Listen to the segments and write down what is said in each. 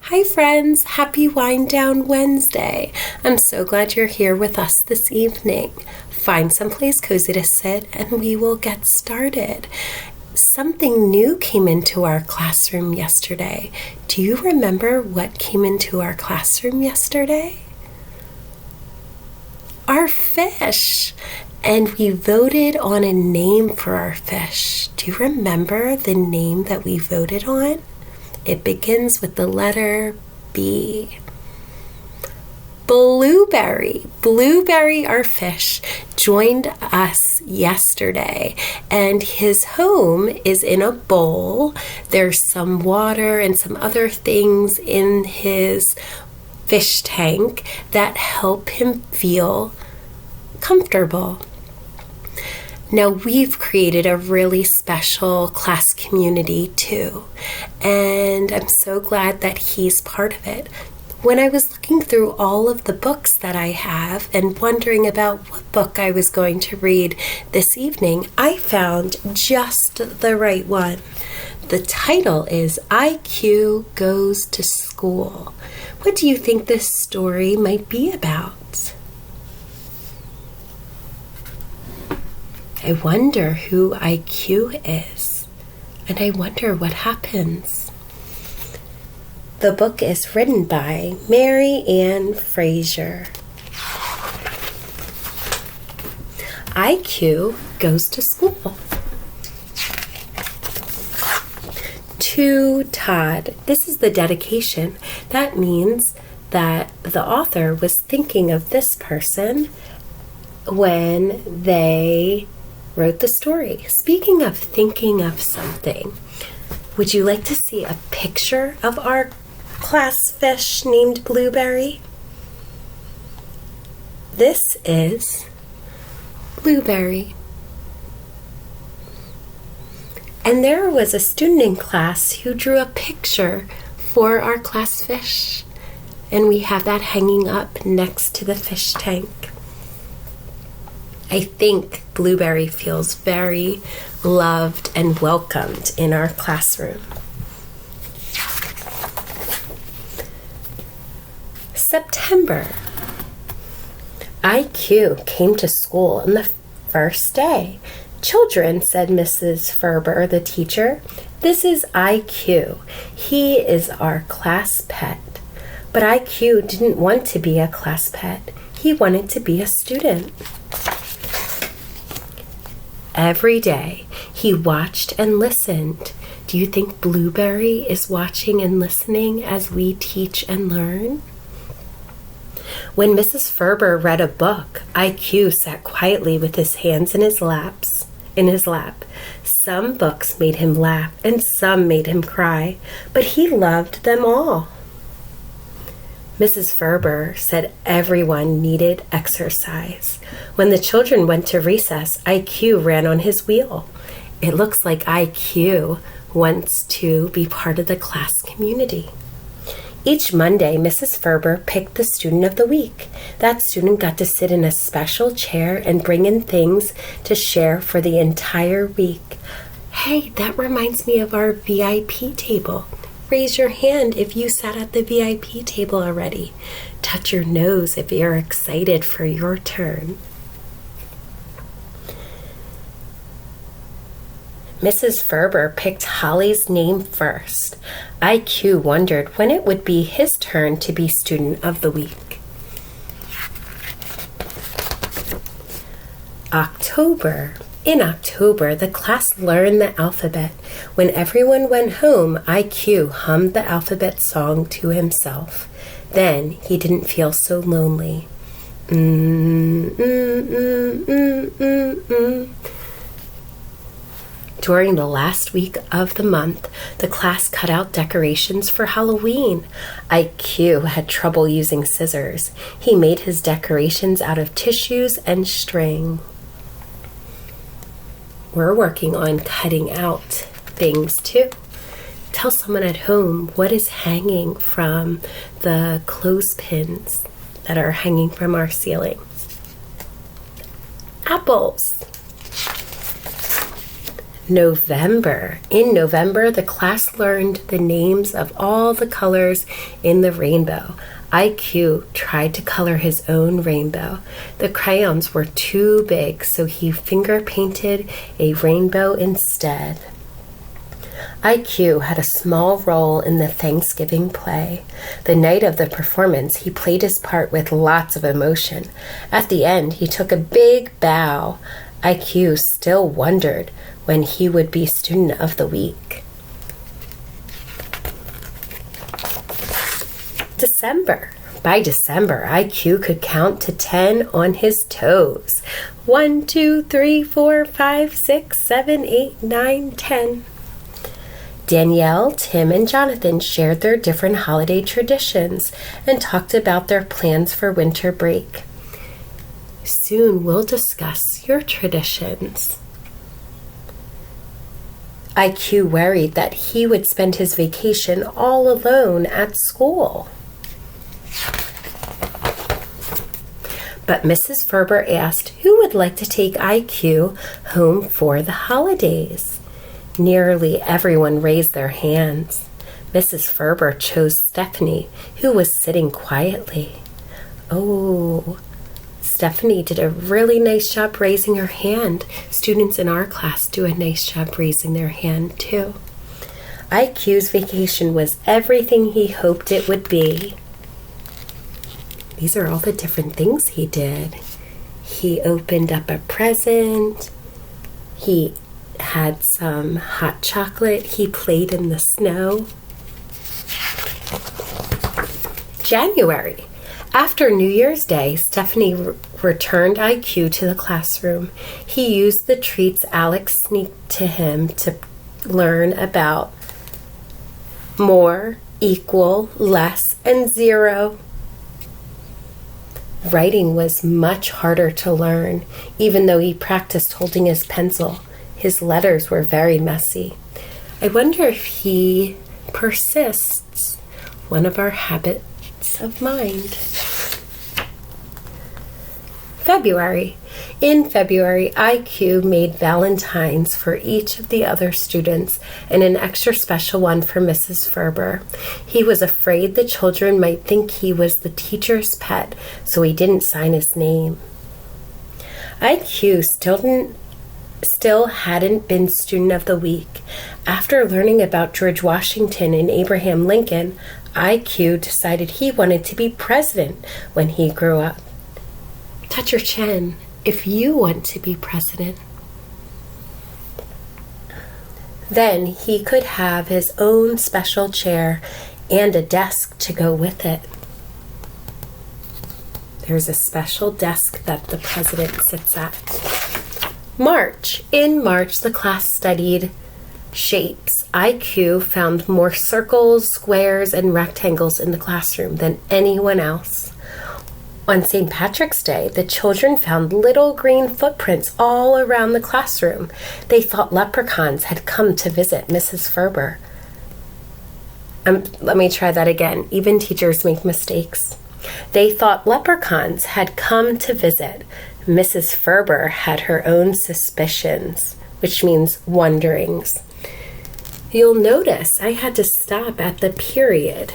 Hi friends, happy Wind Down Wednesday. I'm so glad you're here with us this evening. Find someplace cozy to sit and we will get started. Something new came into our classroom yesterday. Do you remember what came into our classroom yesterday? Our fish. And we voted on a name for our fish. Do you remember the name that we voted on? It begins with the letter B. Blueberry. Blueberry, our fish, joined us yesterday, and his home is in a bowl. There's some water and some other things in his fish tank that help him feel comfortable. Now, we've created a really special class community too, and I'm so glad that he's part of it. When I was looking through all of the books that I have and wondering about what book I was going to read this evening, I found just the right one. The title is IQ Goes to School. What do you think this story might be about? I wonder who IQ is, and I wonder what happens. The book is written by Mary Ann Fraser. IQ Goes to School. To Todd. This is the dedication. That means that the author was thinking of this person when they wrote the story. Speaking of thinking of something, would you like to see a picture of our class fish named Blueberry? This is Blueberry. And there was a student in class who drew a picture for our class fish, and we have that hanging up next to the fish tank. I think Blueberry feels very loved and welcomed in our classroom. September. IQ came to school on the first day. Children, said Mrs. Ferber, the teacher, this is IQ. He is our class pet. But IQ didn't want to be a class pet. He wanted to be a student. Every day, he watched and listened. Do you think Blueberry is watching and listening as we teach and learn? When Mrs. Ferber read a book, IQ sat quietly with his hands in his lap. Some books made him laugh and some made him cry, but he loved them all. Mrs. Ferber said everyone needed exercise. When the children went to recess, IQ ran on his wheel. It looks like IQ wants to be part of the class community. Each Monday, Mrs. Ferber picked the student of the week. That student got to sit in a special chair and bring in things to share for the entire week. Hey, that reminds me of our VIP table. Raise your hand if you sat at the VIP table already. Touch your nose if you're excited for your turn. Mrs. Ferber picked Holly's name first. IQ wondered when it would be his turn to be student of the week. October. In October, the class learned the alphabet. When everyone went home, IQ hummed the alphabet song to himself. Then he didn't feel so lonely. During the last week of the month, the class cut out decorations for Halloween. IQ had trouble using scissors. He made his decorations out of tissues and string. We're working on cutting out things too. Tell someone at home what is hanging from the clothespins that are hanging from our ceiling. Apples. November. In November, the class learned the names of all the colors in the rainbow. IQ tried to color his own rainbow. The crayons were too big, so he finger painted a rainbow instead. IQ had a small role in the Thanksgiving play. The night of the performance, he played his part with lots of emotion. At the end, he took a big bow. IQ still wondered when he would be Student of the Week. December. By December, IQ could count to 10 on his toes. 1, 2, 3, 4, 5, 6, 7, 8, 9, 10. Danielle, Tim, and Jonathan shared their different holiday traditions and talked about their plans for winter break. Soon we'll discuss your traditions. IQ worried that he would spend his vacation all alone at school. But Mrs. Ferber asked who would like to take IQ home for the holidays. Nearly everyone raised their hands. Mrs. Ferber chose Stephanie, who was sitting quietly. Oh, Stephanie did a really nice job raising her hand. Students in our class do a nice job raising their hand, too. IQ's vacation was everything he hoped it would be. These are all the different things he did. He opened up a present. He had some hot chocolate. He played in the snow. January. After New Year's Day, Stephanie returned IQ to the classroom. He used the treats Alex sneaked to him to learn about more, equal, less, and zero. Writing was much harder to learn, even though he practiced holding his pencil. His letters were very messy. I wonder if he persists. One of our habits of mind. February. In February, IQ made valentines for each of the other students and an extra special one for Mrs. Ferber. He was afraid the children might think he was the teacher's pet, so he didn't sign his name. IQ still hadn't been Student of the Week. After learning about George Washington and Abraham Lincoln, IQ decided he wanted to be president when he grew up. Touch your chin if you want to be president. Then he could have his own special chair and a desk to go with it. There's a special desk that the president sits at. March. In March, the class studied shapes. IQ found more circles, squares, and rectangles in the classroom than anyone else. On St. Patrick's Day, the children found little green footprints all around the classroom. They thought leprechauns had come to visit Mrs. Ferber. Let me try that again. Even teachers make mistakes. They thought leprechauns had come to visit. Mrs. Ferber had her own suspicions, which means wonderings. You'll notice I had to stop at the period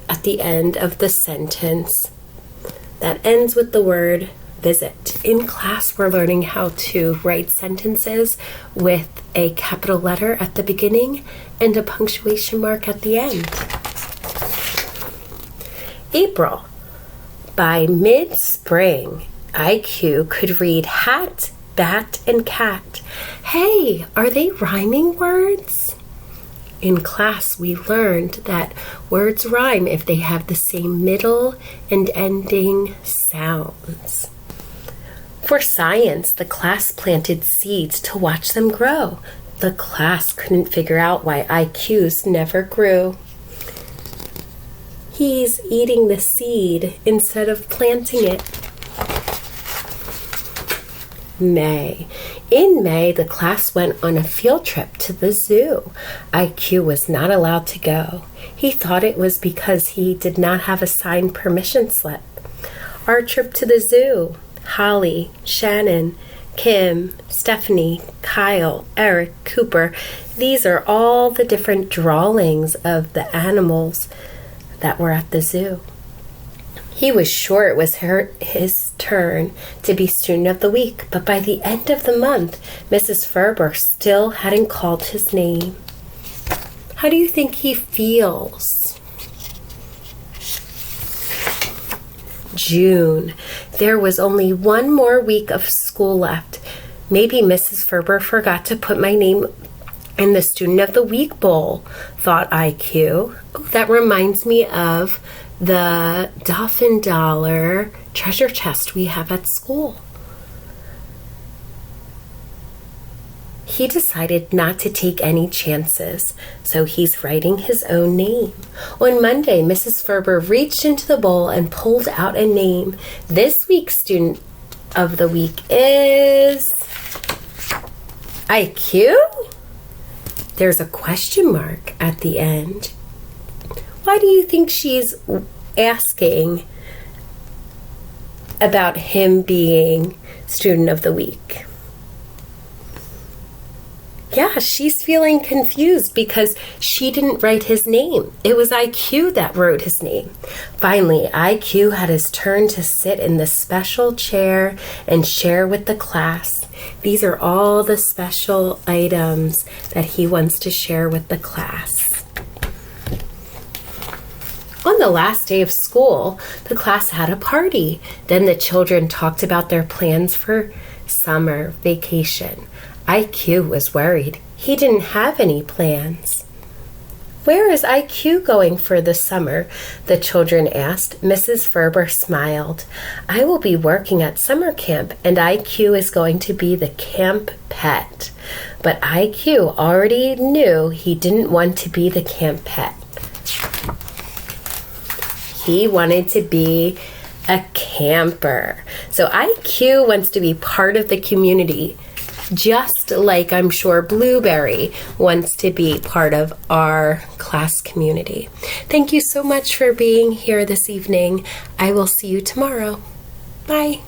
at the end of the sentence that ends with the word visit. In class, we're learning how to write sentences with a capital letter at the beginning and a punctuation mark at the end. April. By mid-spring, IQ could read hat, bat, and cat. Hey, are they rhyming words? In class, we learned that words rhyme if they have the same middle and ending sounds. For science, the class planted seeds to watch them grow. The class couldn't figure out why IQs never grew. He's eating the seed instead of planting it. May. In May, the class went on a field trip to the zoo. IQ was not allowed to go. He thought it was because he did not have a signed permission slip. Our trip to the zoo, Holly, Shannon, Kim, Stephanie, Kyle, Eric, Cooper. These are all the different drawings of the animals that were at the zoo. He was sure it was his turn to be Student of the Week, but by the end of the month, Mrs. Ferber still hadn't called his name. How do you think he feels? June. There was only one more week of school left. Maybe Mrs. Ferber forgot to put my name in the Student of the Week bowl, thought IQ. Oh, that reminds me of the Dolphin Dollar treasure chest we have at school. He decided not to take any chances, so he's writing his own name. On Monday, Mrs. Ferber reached into the bowl and pulled out a name. This week's Student of the Week is IQ? There's a question mark at the end. Why do you think she's asking about him being Student of the Week? Yeah, she's feeling confused because she didn't write his name. It was IQ that wrote his name. Finally, IQ had his turn to sit in the special chair and share with the class. These are all the special items that he wants to share with the class. On the last day of school, the class had a party. Then the children talked about their plans for summer vacation. IQ was worried. He didn't have any plans. Where is IQ going for the summer? The children asked. Mrs. Ferber smiled. I will be working at summer camp, and IQ is going to be the camp pet. But IQ already knew he didn't want to be the camp pet. He wanted to be a camper. So IQ wants to be part of the community, just like I'm sure Blueberry wants to be part of our class community. Thank you so much for being here this evening. I will see you tomorrow. Bye.